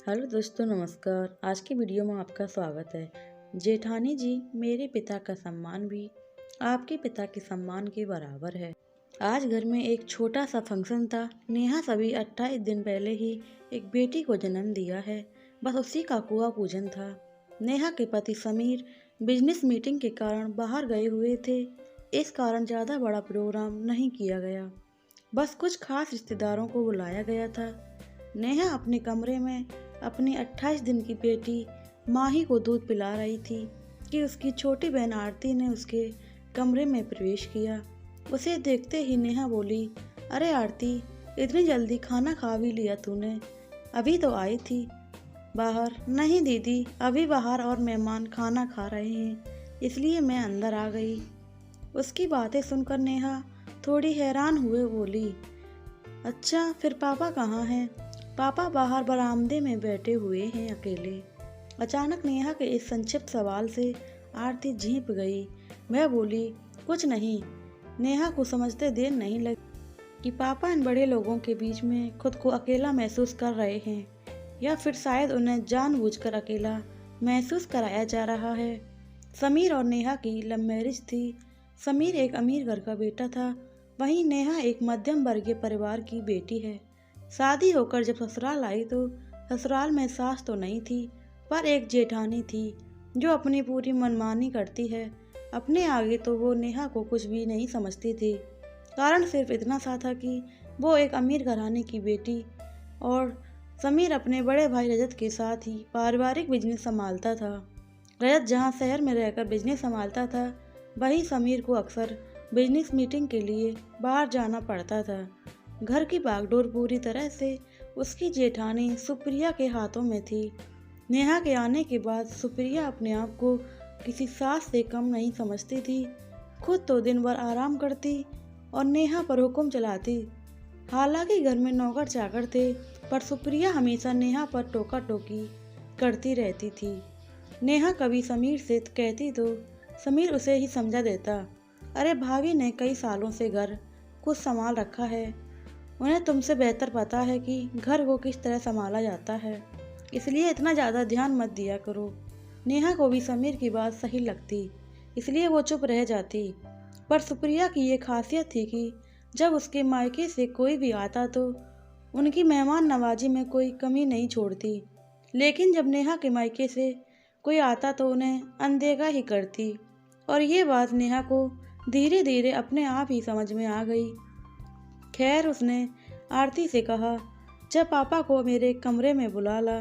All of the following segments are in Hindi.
हेलो दोस्तों, नमस्कार। आज की वीडियो में आपका स्वागत है। जेठानी जी, मेरे पिता का सम्मान भी आपके पिता के सम्मान के बराबर है। आज घर में एक छोटा सा फंक्शन था। नेहा सभी 28 दिन पहले ही एक बेटी को जन्म दिया है। बस उसी का कुआं पूजन था। नेहा के पति समीर बिजनेस मीटिंग के कारण बाहर गए हुए थे। इस कारण ज़्यादा बड़ा प्रोग्राम नहीं किया गया। बस कुछ खास रिश्तेदारों को बुलाया गया था। नेहा अपने कमरे में अपनी 28 दिन की बेटी माही को दूध पिला रही थी कि उसकी छोटी बहन आरती ने उसके कमरे में प्रवेश किया। उसे देखते ही नेहा बोली, अरे आरती, इतनी जल्दी खाना खा भी लिया तूने? अभी तो आई थी बाहर। नहीं दीदी, अभी बाहर और मेहमान खाना खा रहे हैं, इसलिए मैं अंदर आ गई। उसकी बातें सुनकर नेहा थोड़ी हैरान हुए बोली, अच्छा, फिर पापा कहाँ हैं? पापा बाहर बरामदे में बैठे हुए हैं अकेले। अचानक नेहा के इस संक्षिप्त सवाल से आरती झींप गई। वह बोली, कुछ नहीं। नेहा को समझते देर नहीं लगी कि पापा इन बड़े लोगों के बीच में खुद को अकेला महसूस कर रहे हैं, या फिर शायद उन्हें जानबूझकर अकेला महसूस कराया जा रहा है। समीर और नेहा की लव मैरिज थी। समीर एक अमीर घर का बेटा था, वहीं नेहा एक मध्यम वर्गीय परिवार की बेटी है। शादी होकर जब ससुराल आई तो ससुराल में सास तो नहीं थी, पर एक जेठानी थी जो अपनी पूरी मनमानी करती है। अपने आगे तो वो नेहा को कुछ भी नहीं समझती थी। कारण सिर्फ इतना सा था कि वो एक अमीर घराने की बेटी और समीर अपने बड़े भाई रजत के साथ ही पारिवारिक बिजनेस संभालता था। रजत जहाँ शहर में रहकर बिजनेस संभालता था, वहीं समीर को अक्सर बिजनेस मीटिंग के लिए बाहर जाना पड़ता था। घर की बागडोर पूरी तरह से उसकी जेठानी सुप्रिया के हाथों में थी। नेहा के आने के बाद सुप्रिया अपने आप को किसी सास से कम नहीं समझती थी। खुद तो दिन भर आराम करती और नेहा पर हुक्म चलाती। हालांकि घर में नौकर चाकर थे, पर सुप्रिया हमेशा नेहा पर टोका टोकी करती रहती थी। नेहा कभी समीर से कहती तो समीर उसे ही समझा देता, अरे भाभी ने कई सालों से घर खुद संभाल रखा है, उन्हें तुमसे बेहतर पता है कि घर को किस तरह संभाला जाता है, इसलिए इतना ज़्यादा ध्यान मत दिया करो। नेहा को भी समीर की बात सही लगती, इसलिए वो चुप रह जाती। पर सुप्रिया की ये खासियत थी कि जब उसके मायके से कोई भी आता तो उनकी मेहमान नवाजी में कोई कमी नहीं छोड़ती, लेकिन जब नेहा के मायके से कोई आता तो उन्हें अनदेखा ही करती। और ये बात नेहा को धीरे धीरे अपने आप ही समझ में आ गई। खैर, उसने आरती से कहा, जब पापा को मेरे कमरे में बुला ला,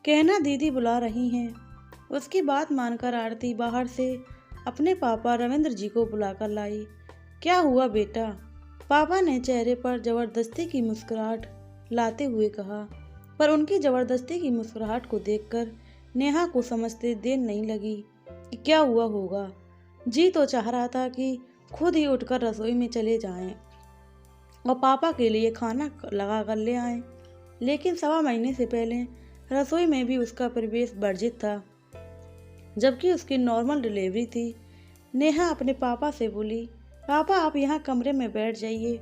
कहना दीदी बुला रही हैं। उसकी बात मानकर आरती बाहर से अपने पापा रविंद्र जी को बुलाकर लाई। क्या हुआ बेटा? पापा ने चेहरे पर जबरदस्ती की मुस्कुराहट लाते हुए कहा। पर उनकी जबरदस्ती की मुस्कुराहट को देखकर नेहा को समझते देर नहीं लगी कि क्या हुआ होगा। जी तो चाह रहा था कि खुद ही उठकर रसोई में चले जाएं और पापा के लिए खाना लगा कर ले आए, लेकिन 1.25 महीने से पहले रसोई में भी उसका प्रवेश वर्जित था, जबकि उसकी नॉर्मल डिलीवरी थी। नेहा अपने पापा से बोली, पापा आप यहाँ कमरे में बैठ जाइए,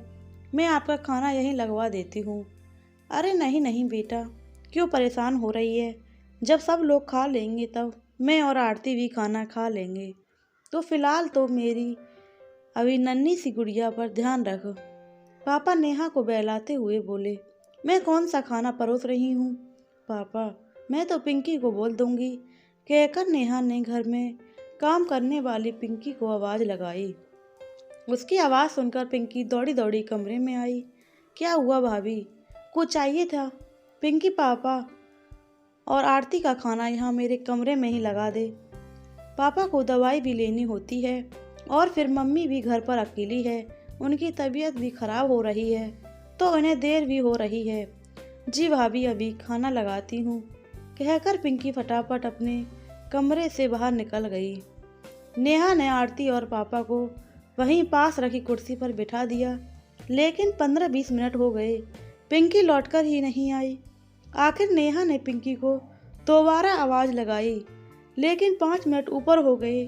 मैं आपका खाना यहीं लगवा देती हूँ। अरे नहीं नहीं बेटा, क्यों परेशान हो रही है? जब सब लोग खा लेंगे तब मैं और आरती भी खाना खा लेंगे, तो फिलहाल तो मेरी अभी नन्ही सी गुड़िया पर ध्यान रख। पापा नेहा को बहलाते हुए बोले, मैं कौन सा खाना परोस रही हूँ पापा, मैं तो पिंकी को बोल दूंगी। कहकर नेहा ने घर में काम करने वाली पिंकी को आवाज़ लगाई। उसकी आवाज़ सुनकर पिंकी दौड़ी दौड़ी कमरे में आई। क्या हुआ भाभी, कुछ चाहिए था? पिंकी, पापा और आरती का खाना यहाँ मेरे कमरे में ही लगा दे। पापा को दवाई भी लेनी होती है और फिर मम्मी भी घर पर अकेली है, उनकी तबीयत भी खराब हो रही है, तो उन्हें देर भी हो रही है। जी भाभी, अभी खाना लगाती हूँ। कहकर पिंकी फटाफट अपने कमरे से बाहर निकल गई। नेहा ने आरती और पापा को वहीं पास रखी कुर्सी पर बिठा दिया, लेकिन 15-20 मिनट हो गए, पिंकी लौटकर ही नहीं आई। आखिर नेहा ने पिंकी को दोबारा आवाज़ लगाई, लेकिन 5 मिनट ऊपर हो गए,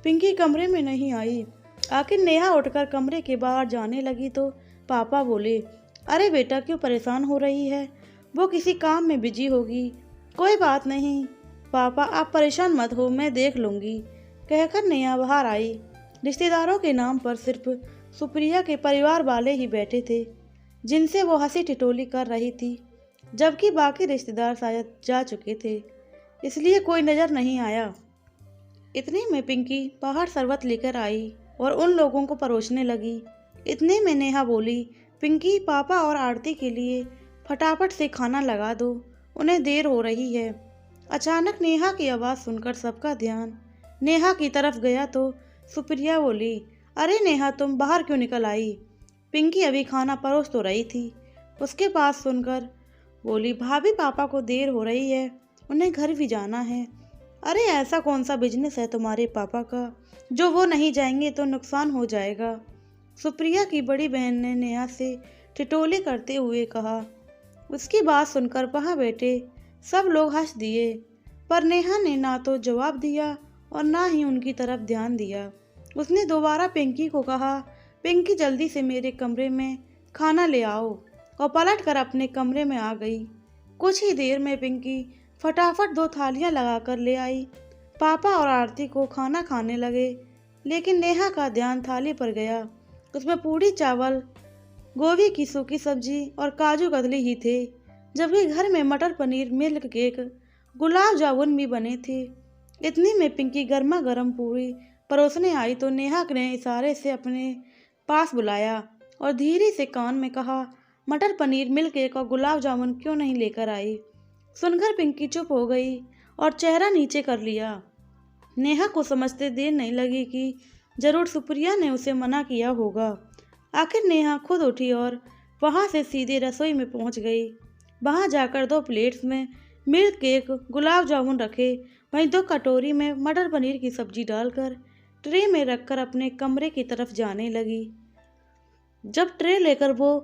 पिंकी कमरे में नहीं आई। आखिर नेहा उठकर कमरे के बाहर जाने लगी तो पापा बोले, अरे बेटा, क्यों परेशान हो रही है? वो किसी काम में बिजी होगी, कोई बात नहीं पापा, आप परेशान मत हो, मैं देख लूँगी, कहकर नेहा बाहर आई। रिश्तेदारों के नाम पर सिर्फ सुप्रिया के परिवार वाले ही बैठे थे, जिनसे वो हंसी ठिठोली कर रही थी, जबकि बाकी रिश्तेदार शायद जा चुके थे, इसलिए कोई नज़र नहीं आया। इतने में पिंकी बाहर शरबत लेकर आई और उन लोगों को परोसने लगी। इतने में नेहा बोली, पिंकी, पापा और आरती के लिए फटाफट से खाना लगा दो, उन्हें देर हो रही है। अचानक नेहा की आवाज़ सुनकर सबका ध्यान नेहा की तरफ गया तो सुप्रिया बोली, अरे नेहा, तुम बाहर क्यों निकल आई? पिंकी अभी खाना परोस तो रही थी, उसके पास सुनकर बोली, भाभी, पापा को देर हो रही है, उन्हें घर भी जाना है। अरे ऐसा कौन सा बिजनेस है तुम्हारे पापा का जो वो नहीं जाएंगे तो नुकसान हो जाएगा? सुप्रिया की बड़ी बहन ने नेहा से ठिठोली करते हुए कहा। उसकी बात सुनकर वहाँ बैठे सब लोग हंस दिए, पर नेहा ने ना तो जवाब दिया और ना ही उनकी तरफ ध्यान दिया। उसने दोबारा पिंकी को कहा, पिंकी, जल्दी से मेरे कमरे में खाना ले आओ, और पलट कर अपने कमरे में आ गई। कुछ ही देर में पिंकी फटाफट 2 थालियां लगाकर ले आई। पापा और आरती को खाना खाने लगे, लेकिन नेहा का ध्यान थाली पर गया। उसमें पूड़ी चावल, गोभी की सूखी सब्जी और काजू कतली ही थे, जबकि घर में मटर पनीर, मिल्क केक, गुलाब जामुन भी बने थे। इतने में पिंकी गर्मा गर्म पूरी परोसने आई तो नेहा ने इशारे से अपने पास बुलाया और धीरे से कान में कहा, मटर पनीर, मिल्क केक और गुलाब जामुन क्यों नहीं लेकर आई? सुनकर पिंकी चुप हो गई और चेहरा नीचे कर लिया। नेहा को समझते देर नहीं लगी कि जरूर सुप्रिया ने उसे मना किया होगा। आखिर नेहा खुद उठी और वहां से सीधे रसोई में पहुंच गई। वहां जाकर 2 प्लेट्स में मिल्क केक, गुलाब जामुन रखे, वहीं 2 कटोरी में मटर पनीर की सब्जी डालकर ट्रे में रखकर अपने कमरे की तरफ जाने लगी। जब ट्रे लेकर वो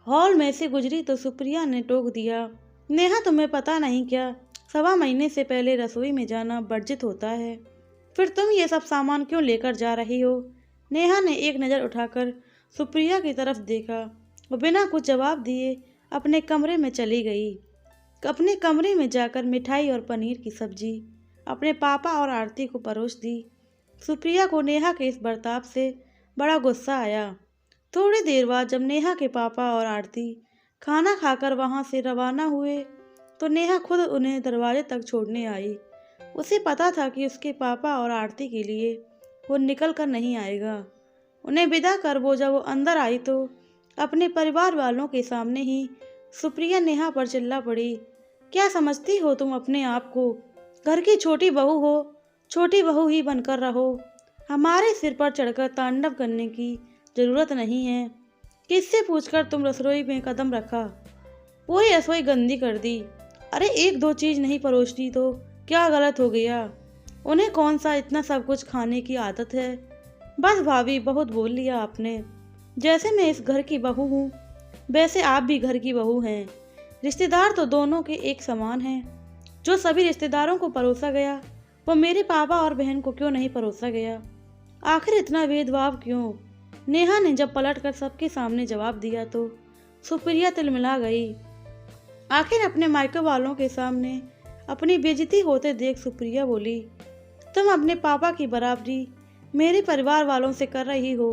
हॉल में से गुजरी तो सुप्रिया ने टोक दिया, नेहा, तुम्हें पता नहीं क्या, 1.25 महीने से पहले रसोई में जाना वर्जित होता है, फिर तुम ये सब सामान क्यों लेकर जा रही हो? नेहा ने एक नज़र उठाकर सुप्रिया की तरफ देखा और बिना कुछ जवाब दिए अपने कमरे में चली गई। अपने कमरे में जाकर मिठाई और पनीर की सब्जी अपने पापा और आरती को परोस दी। सुप्रिया को नेहा के इस बर्ताव से बड़ा गुस्सा आया। थोड़ी देर बाद जब नेहा के पापा और आरती खाना खाकर वहां से रवाना हुए तो नेहा खुद उन्हें दरवाजे तक छोड़ने आई। उसे पता था कि उसके पापा और आरती के लिए वो निकल कर नहीं आएगा। उन्हें विदा कर वो जब वो अंदर आई तो अपने परिवार वालों के सामने ही सुप्रिया नेहा पर चिल्ला पड़ी, क्या समझती हो तुम अपने आप को? घर की छोटी बहू हो, छोटी बहू ही बनकर रहो, हमारे सिर पर चढ़कर तांडव करने की जरूरत नहीं है। किससे पूछकर तुम रसोई में कदम रखा? पूरी रसोई गंदी कर दी। अरे 1-2 चीज़ नहीं परोसती तो क्या गलत हो गया? उन्हें कौन सा इतना सब कुछ खाने की आदत है? बस भाभी, बहुत बोल लिया आपने। जैसे मैं इस घर की बहू हूँ वैसे आप भी घर की बहू हैं। रिश्तेदार तो दोनों के एक समान हैं। जो सभी रिश्तेदारों को परोसा गया वो मेरे पापा और बहन को क्यों नहीं परोसा गया? आखिर इतना भेदभाव क्यों? नेहा ने जब पलटकर सबके सामने जवाब दिया तो सुप्रिया तिलमिला गई। आखिर अपने मायके वालों के सामने अपनी बेइज्जती होते देख सुप्रिया बोली, तुम अपने पापा की बराबरी मेरे परिवार वालों से कर रही हो।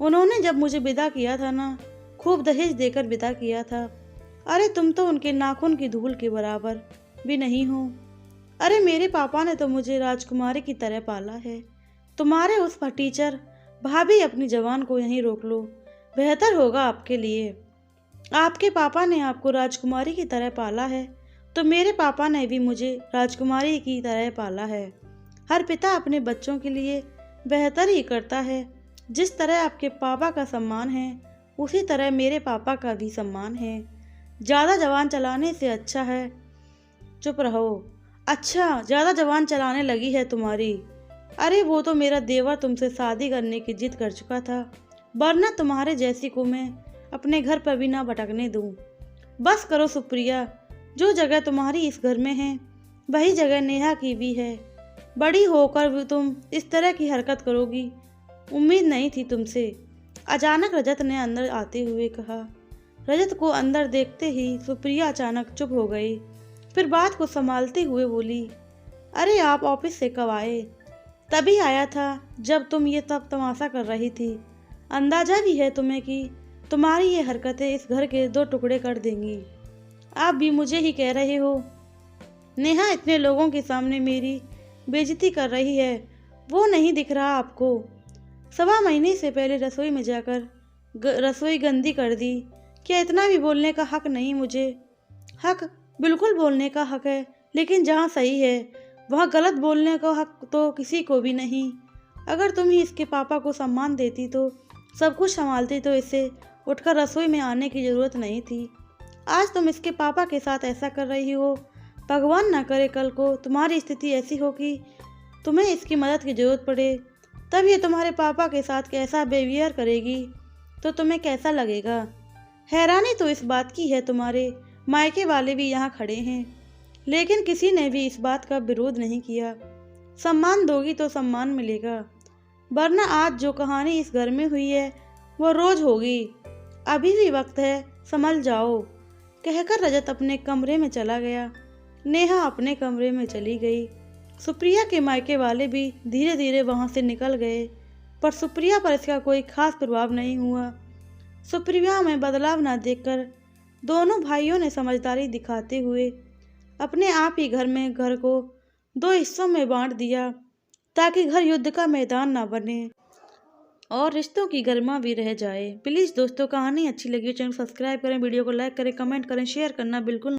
उन्होंने जब मुझे विदा किया था ना, खूब दहेज देकर विदा किया था। अरे तुम तो उनके नाखून की धूल के बराबर भी नहीं हो। अरे मेरे पापा ने तो मुझे राजकुमारी की तरह पाला है। तुम्हारे उस फटीचर भाभी, अपनी जवान को यहीं रोक लो, बेहतर होगा आपके लिए। आपके पापा ने आपको राजकुमारी की तरह पाला है तो मेरे पापा ने भी मुझे राजकुमारी की तरह पाला है। हर पिता अपने बच्चों के लिए बेहतर ही करता है। जिस तरह आपके पापा का सम्मान है उसी तरह मेरे पापा का भी सम्मान है। ज़्यादा जवान चलाने से अच्छा है चुप रहो। अच्छा, ज़्यादा जवान चलाने लगी है तुम्हारी। अरे वो तो मेरा देवर तुमसे शादी करने की जिद कर चुका था, वरना तुम्हारे जैसी को मैं अपने घर पर भी ना भटकने दूं। बस करो सुप्रिया, जो जगह तुम्हारी इस घर में है वही जगह नेहा की भी है। बड़ी होकर भी तुम इस तरह की हरकत करोगी उम्मीद नहीं थी तुमसे। अचानक रजत ने अंदर आते हुए कहा। रजत को अंदर देखते ही सुप्रिया अचानक चुप हो गई। फिर बात को संभालते हुए बोली, अरे आप ऑफिस से कब आए? तभी आया था जब तुम ये सब तमाशा कर रही थी। अंदाजा भी है तुम्हें कि तुम्हारी ये हरकतें इस घर के 2 टुकड़े कर देंगी। आप भी मुझे ही कह रहे हो? नेहा इतने लोगों के सामने मेरी बेइज्जती कर रही है, वो नहीं दिख रहा आपको? 1.25 महीने से पहले रसोई में जाकर रसोई गंदी कर दी। क्या इतना भी बोलने का हक नहीं मुझे? हक बिल्कुल बोलने का हक है, लेकिन जहाँ सही है वहाँ गलत बोलने का हक तो किसी को भी नहीं। अगर तुम ही इसके पापा को सम्मान देती तो सब कुछ संभालती तो इसे उठकर रसोई में आने की ज़रूरत नहीं थी। आज तुम इसके पापा के साथ ऐसा कर रही हो। भगवान ना करे कल को तुम्हारी स्थिति ऐसी हो कि तुम्हें इसकी मदद की ज़रूरत पड़े, तब ये तुम्हारे पापा के साथ कैसा बिहेवियर करेगी तो तुम्हें कैसा लगेगा? हैरानी तो इस बात की है तुम्हारे मायके वाले भी यहाँ खड़े हैं, लेकिन किसी ने भी इस बात का विरोध नहीं किया। सम्मान दोगी तो सम्मान मिलेगा, वरना आज जो कहानी इस घर में हुई है वो रोज होगी। अभी भी वक्त है, संभल जाओ। कहकर रजत अपने कमरे में चला गया। नेहा अपने कमरे में चली गई। सुप्रिया के मायके वाले भी धीरे धीरे वहां से निकल गए, पर सुप्रिया पर इसका कोई खास प्रभाव नहीं हुआ। सुप्रिया में बदलाव न देखकर दोनों भाइयों ने समझदारी दिखाते हुए अपने आप ही घर को 2 हिस्सों में बांट दिया, ताकि घर युद्ध का मैदान न बने और रिश्तों की गर्मा भी रह जाए। प्लीज़ दोस्तों, कहानी अच्छी लगी हो चैनल सब्सक्राइब करें, वीडियो को लाइक करें, कमेंट करें, शेयर करना बिल्कुल